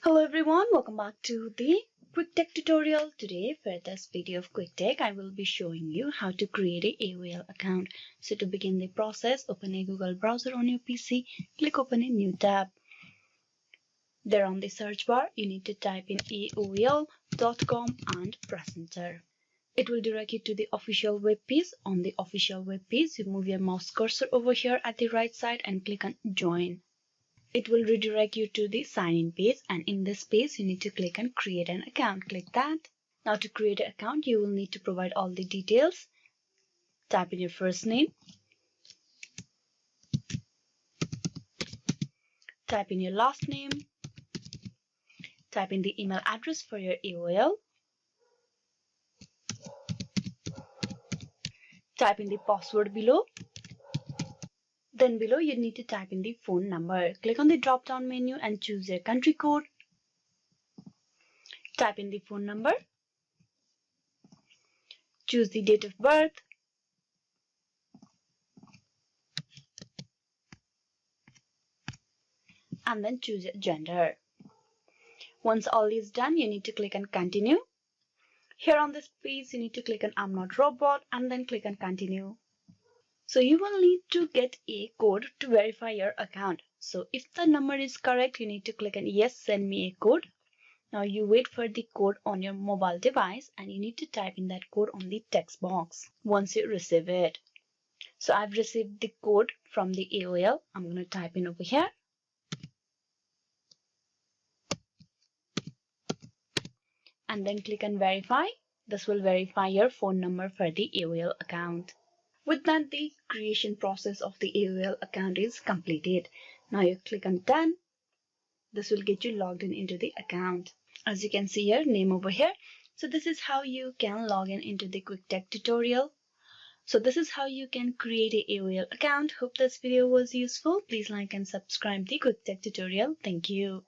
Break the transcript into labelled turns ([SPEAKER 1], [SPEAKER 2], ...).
[SPEAKER 1] Hello everyone, welcome back to the Quick Tech tutorial. Today for this video of Quick Tech, I will be showing you how to create a AOL account. So to begin the process, open a Google browser on your PC, click open a new tab. There on the search bar, you need to type in aol.com and press enter. It will direct you to the official web page. On the official web page, you move your mouse cursor over here at the right side and click on join. It will redirect you to the sign-in page, and in this page you need to click on create an account. Click that. Now to create an account, you will need to provide all the details. Type in your first name, type in your last name, type in the email address for your AOL, type in the password below. Then below you need to type in the phone number. Click on the drop down menu and choose your country code. Type in the phone number. Choose the date of birth. And then choose your gender. Once all is done, you need to click on continue. Here on this page, you need to click on I'm not robot and then click on continue. So you will need to get a code to verify your account. So if the number is correct, you need to click on yes, send me a code. Now you wait for the code on your mobile device and you need to type in that code on the text box once you receive it. So I've received the code from the AOL. I'm going to type in over here. And then click on verify. This will verify your phone number for the AOL account. With that, the creation process of the AOL account is completed. Now you click on done. This will get you logged in into the account. As you can see here, name over here. So this is how you can log in into the Quick Tech tutorial. So this is how you can create a AOL account. Hope this video was useful. Please like and subscribe the Quick Tech tutorial. Thank you.